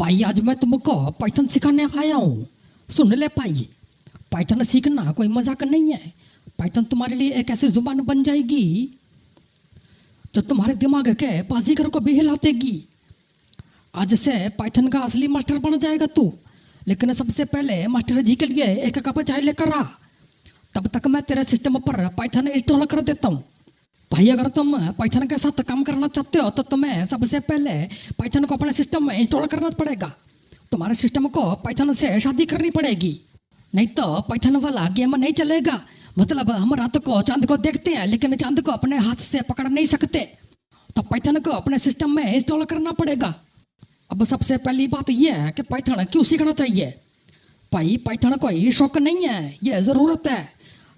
भाई आज मैं तुमको पाइथन सिखाने आया हूँ। सुन ले भाई, पाइथन सीखना कोई मजाक नहीं है। पाइथन तुम्हारे लिए एक ऐसी जुबान बन जाएगी जो तुम्हारे दिमाग के बाजीगर को भी हिला देगी। आज से पाइथन का असली मास्टर बन जाएगा तू। लेकिन सबसे पहले मास्टर जी के लिए एक कप चाय लेकर आ, तब तक मैं तेरे सिस्टम पर पाइथन इंस्टॉल कर देता हूँ। भाई अगर तुम पाइथन के साथ काम करना चाहते हो तो तुम्हें सबसे पहले पाइथन को अपने सिस्टम में इंस्टॉल करना पड़ेगा। तुम्हारे सिस्टम को पाइथन से शादी करनी पड़ेगी, नहीं तो पाइथन वाला गेम नहीं चलेगा। मतलब हम रात को चांद को देखते हैं लेकिन चांद को अपने हाथ से पकड़ नहीं सकते, तो पाइथन को अपने सिस्टम में इंस्टॉल करना पड़ेगा। अब सबसे पहली बात यह है कि पाइथन क्यों सीखना चाहिए। भाई पाइथन कोई शौक नहीं है, यह ज़रूरत है।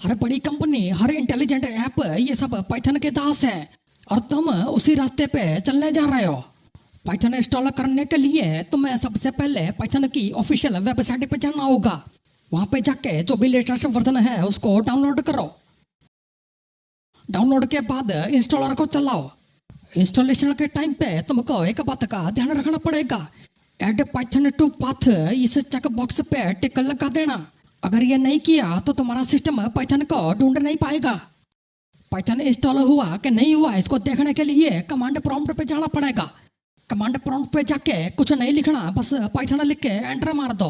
हर बड़ी कंपनी, हर इंटेलिजेंट ऐप, ये सब पाइथन के दास हैं और तुम उसी रास्ते पे चलने जा रहे हो। पाइथन इंस्टॉल करने के लिए तुम्हें सबसे पहले पाइथन की ऑफिशियल वेबसाइट पे जाना होगा। वहाँ पे जाके जो भी लेटेस्ट वर्जन है उसको डाउनलोड करो। डाउनलोड के बाद इंस्टॉलर को चलाओ। इंस्टॉलेशन के टाइम पे तुमको एक बात का ध्यान रखना पड़ेगा, ऐड पाइथन टू पाथ, इस चेक बॉक्स पे टिक लगा देना। अगर ये नहीं किया तो तुम्हारा सिस्टम पाइथन को ढूंढ नहीं पाएगा। पाइथन इंस्टॉल हुआ कि नहीं हुआ इसको देखने के लिए कमांड प्रॉम्प्ट पे जाना पड़ेगा। कमांड प्रॉम्प्ट पे जाके कुछ नहीं लिखना, बस पाइथन लिख के एंटर मार दो।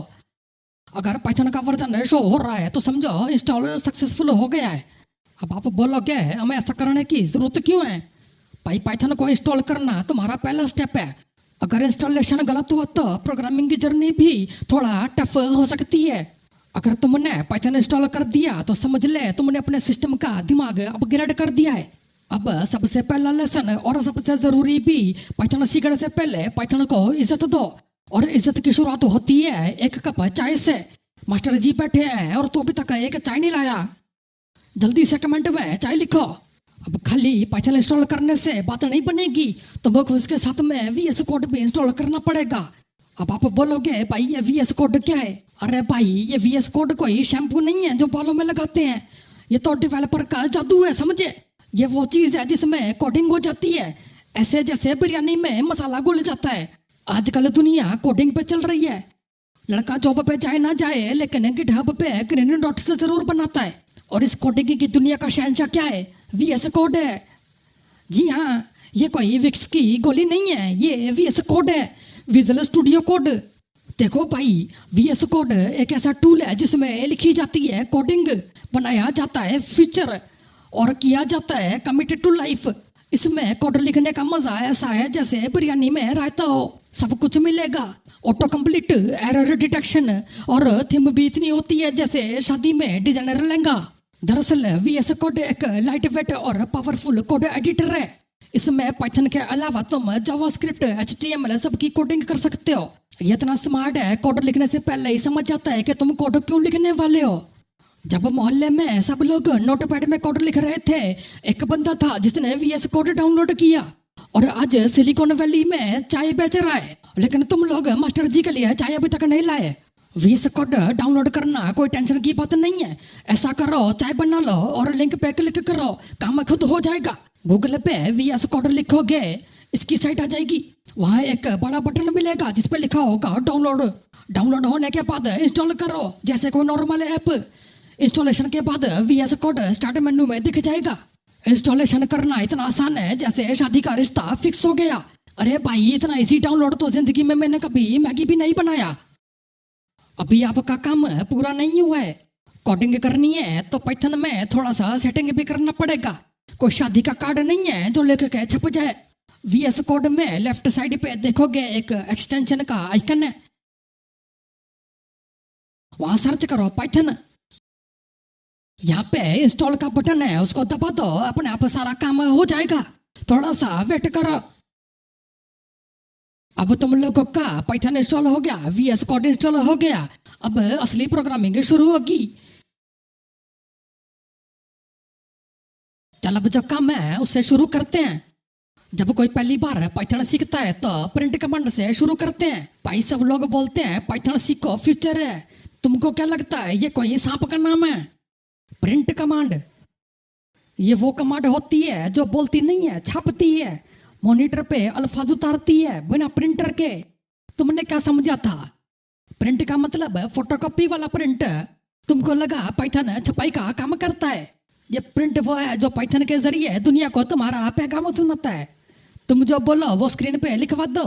अगर पाइथन का वर्जन शो हो रहा है तो समझो इंस्टॉल सक्सेसफुल हो गया है। अब आप बोलोगे हमें ऐसा करने की जरूरत क्यों है। भाई पाइथन को इंस्टॉल करना तुम्हारा पहला स्टेप है। अगर इंस्टॉलेशन गलत हुआ तो प्रोग्रामिंग की जर्नी भी थोड़ा टफ हो सकती है। अगर तुमने पाइथन इंस्टॉल कर दिया तो समझ ले तुमने अपने सिस्टम का दिमाग अपग्रेड कर दिया है। अब सबसे पहला लेसन और सबसे ज़रूरी भी, पाइथन सीखने से पहले पाइथन को इज्जत दो। और इज्जत की शुरुआत होती है एक कप चाय से। मास्टर जी बैठे हैं और तू अभी तक एक चाय नहीं लाया, जल्दी से कमेंट में चाय लिखो। अब खाली पाइथन इंस्टॉल करने से बात नहीं बनेगी, तुमको उसके साथ में VS कोड भी इंस्टॉल करना पड़ेगा। अब आप बोलोगे भाई ये VS कोड क्या है। अरे भाई ये VS कोड कोई शैम्पू नहीं है जो बालों में लगाते हैं, ये तो डेवलपर का जादू है, समझे। ये वो चीज़ है जिसमें कोडिंग हो जाती है, ऐसे जैसे बिरयानी में मसाला घुल जाता है। आजकल दुनिया कोडिंग पे चल रही है। लड़का जॉब पे जाए ना जाए लेकिन गिटहब पे ग्रीन डॉट से जरूर बनाता है। और इस कोडिंग की दुनिया का शहंशाह क्या है, VS कोड है। जी हाँ, ये कोई विक्स की गोली नहीं है, ये VS कोड है, विजुअल स्टूडियो कोड। देखो भाई, VS कोड एक ऐसा टूल है जिसमें लिखी जाती है कोडिंग, बनाया जाता है फीचर और किया जाता है कमिटेड टू लाइफ। इसमें कोड लिखने का मजा ऐसा है जैसे बिरयानी में रायता हो, सब कुछ मिलेगा। ऑटो कंप्लीट, एरर डिटेक्शन और थीम भी इतनी होती है जैसे शादी में डिजाइनर लहंगा। दरअसल VS कोड एक लाइट वेट और पावरफुल कोड एडिटर है। इसमें पाइथन के अलावा तुम जावास्क्रिप्ट, HTML सबकी कोडिंग कर सकते हो। ये इतना स्मार्ट है, कोड लिखने से पहले ही समझ जाता है कि तुम कोड क्यों लिखने वाले हो। जब मोहल्ले में सब लोग नोटपैड में कोड लिख रहे थे, एक बंदा था जिसने VS कोड डाउनलोड किया और आज सिलिकॉन वैली में चाय बेच रहा है। लेकिन तुम लोग मास्टर जी के लिए चाय अभी तक नहीं लाए। VS कोड डाउनलोड करना कोई टेंशन की बात नहीं है। ऐसा करो, चाय बना लो और लिंक पे क्लिक करो, काम खुद हो जाएगा। गूगल पे VS कोड लिखोगे, इसकी साइट आ जाएगी। वहाँ एक बड़ा बटन मिलेगा जिस पे लिखा होगा डाउनलोड। डाउनलोड होने के बाद इंस्टॉल करो जैसे कोई नॉर्मल ऐप। इंस्टॉलेशन के बाद VS कोड स्टार्ट मेन्यू में दिख जाएगा। इंस्टॉलेशन करना इतना आसान है जैसे शादी का रिश्ता फिक्स हो गया। अरे भाई इतना इजी डाउनलोड तो जिंदगी में मैंने कभी मैगी भी नहीं बनाया। अभी आपका काम पूरा नहीं हुआ है। कोडिंग करनी है तो पाइथन में थोड़ा सा सेटिंग भी करना पड़ेगा। कोई शादी का कार्ड नहीं है जो लेकर के छप जाए। VS कोड में लेफ्ट साइड पे देखोगे एक एक्सटेंशन का आइकन है, वहां सर्च करो पाइथन। यहाँ पे इंस्टॉल का बटन है, उसको दबा दो, अपने आप सारा काम हो जाएगा। थोड़ा सा वेट करो। अब तुम लोगों का पाइथन इंस्टॉल हो गया, VS कोड इंस्टॉल हो गया। अब असली प्रोग्रामिंग शुरू होगी। चल अब जो काम है उससे शुरू करते हैं। जब कोई पहली बार पाइथन सीखता है तो प्रिंट कमांड से शुरू करते हैं। भाई सब लोग बोलते हैं पाइथन सीखो, फ्यूचर है। तुमको क्या लगता है ये कोई सांप का नाम है? प्रिंट कमांड ये वो कमांड होती है जो बोलती नहीं है, छापती है। मॉनिटर पे अल्फाज उतारती है बिना प्रिंटर के। तुमने क्या समझा था? प्रिंट का मतलब फोटोकॉपी वाला प्रिंट। तुमको लगा पाइथन छपाई का काम करता है। ये प्रिंट वो है जो पाइथन के जरिए दुनिया को तुम्हारा पैगाम सुनाता है। तुम जो बोलो वो स्क्रीन पे लिखवा दो।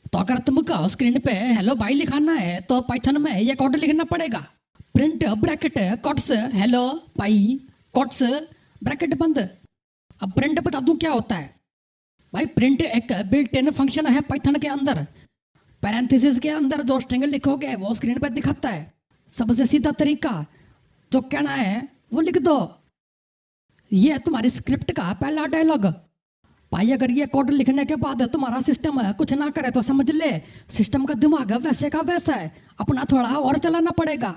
तो अगर तुमको स्क्रीन पे हेलो बाई लिखाना है तो पाइथन में ये कोड लिखना पड़ेगा। Print bracket quotes hello by quotes bracket बंद। अब प्रिंट बता दूं क्या होता है। भाई प्रिंट एक बिल्ट इन फंक्शन है पाइथन के अंदर। पैरेंथेसिस के अंदर जो स्ट्रिंग लिखोगे वो स्क्रीन पर दिखाता है। सबसे सीधा तरीका जो कहना है वो लिख दो। ये तुम्हारी स्क्रिप्ट का पहला डायलॉग। भाई अगर ये कोड लिखने के बाद तुम्हारा सिस्टम कुछ ना करे तो समझ ले सिस्टम का दिमाग वैसे का वैसा है, अपना थोड़ा और चलाना पड़ेगा।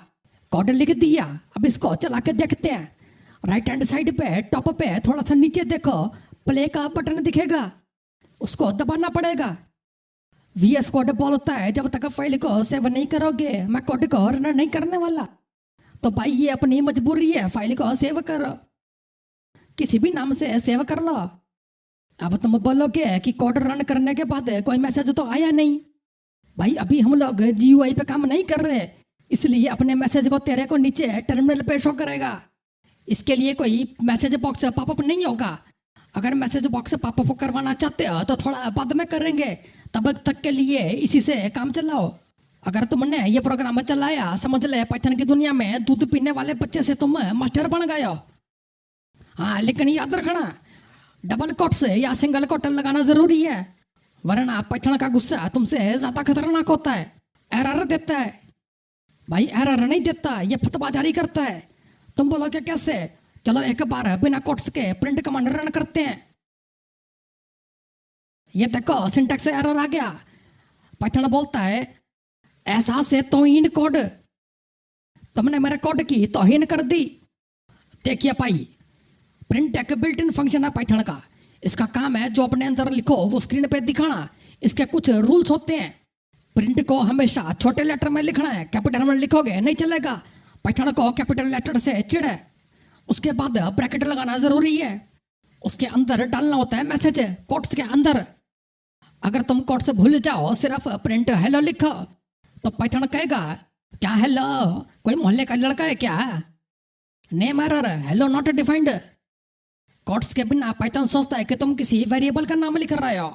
कोड लिख दिया, अब इसको चला के देखते हैं। राइट हैंड साइड पे टॉप पे थोड़ा सा नीचे देखो, प्ले का बटन दिखेगा, उसको दबाना पड़ेगा। VS कोड बोलता है जब तक फाइल को सेव नहीं करोगे मैं कोड को रन नहीं करने वाला। तो भाई ये अपनी मजबूरी है, फाइल को सेव करो, किसी भी नाम से सेव कर लो। अब तुम बोलोगे कि कोड रन करने के बाद कोई मैसेज तो आया नहीं। भाई अभी हम लोग GUI पे काम नहीं कर रहे, इसलिए अपने मैसेज को तेरे को नीचे टर्मिनल पे शो करेगा। इसके लिए कोई मैसेज बॉक्स पॉपअप नहीं होगा। अगर मैसेज बॉक्स पॉपअप करवाना चाहते हो तो थोड़ा बाद में करेंगे, तब तक के लिए इसी से काम चलाओ। अगर तुमने ये प्रोग्राम चलाया समझ ले पाइथन की दुनिया में दूध पीने वाले बच्चे से तुम मास्टर बन गए हो। हाँ लेकिन याद रखना डबल कोट्स या सिंगल कोट लगाना जरूरी है, वरना पाइथन का गुस्सा तुमसे ज्यादा खतरनाक होता है। एरर देता है। भाई एरर नहीं देता, ये फतवा जारी करता है। तुम बोलोगे कैसे? चलो एक बार बिना कोट्स के प्रिंट कमांड रन करते हैं। ये देखो सिंटैक्स एरर आ गया। पाइथन बोलता है ऐसा से तौहीन कोड, तुमने मेरे कोड की तौहीन कर दी। देखिए भाई प्रिंट एक बिल्ट इन फंक्शन है पाइथन का। इसका काम है जो अपने अंदर लिखो वो स्क्रीन पे दिखाना। इसके कुछ रूल्स होते हैं। प्रिंट को हमेशा छोटे लेटर में लिखना है, कैपिटल में लिखोगे नहीं चलेगा। पाइथन को कैपिटल लेटर से चिढ़ है। उसके बाद ब्रैकेट लगाना जरूरी है। उसके अंदर डालना होता है मैसेज कोट्स के अंदर। अगर तुम कोट्स भूल जाओ सिर्फ प्रिंट हेलो लिखो तो पाइथन कहेगा क्या हेलो कोई मोहल्ले का लड़का है क्या? Name error, hello not defined. Quotes के बिना पाइथन सोचता है कि तुम किसी वेरिएबल का नाम लिख रहे हो।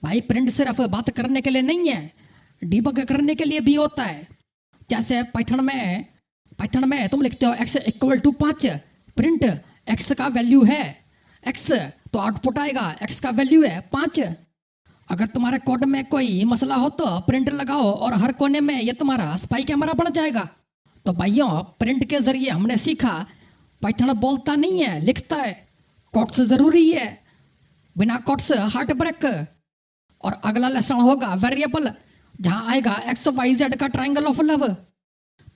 भाई प्रिंट सिर्फ बात करने के लिए नहीं है, डिबग करने के लिए भी होता है। जैसे पाइथन में तुम लिखते हो x equal to 5, print x का वैल्यू है x तो आउटपुट आएगा x का वैल्यू है 5। अगर तुम्हारे कोड में कोई मसला हो तो प्रिंट लगाओ और हर कोने में ये तुम्हारा स्पाई कैमरा बन जाएगा। तो भाइयों प्रिंट के जरिए हमने सीखा पाइथन बोलता नहीं है, लिखता है। कोट्स जरूरी है, बिना कोट्स हार्ट ब्रेक। और अगला लेसन होगा वेरिएबल, जहां आएगा XYZ का ट्रायंगल ऑफ लव।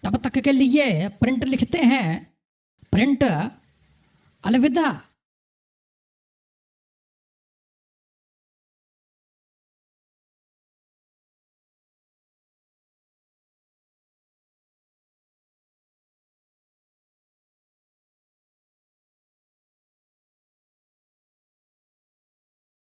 तब तक के लिए प्रिंट लिखते हैं। प्रिंट अलविदा।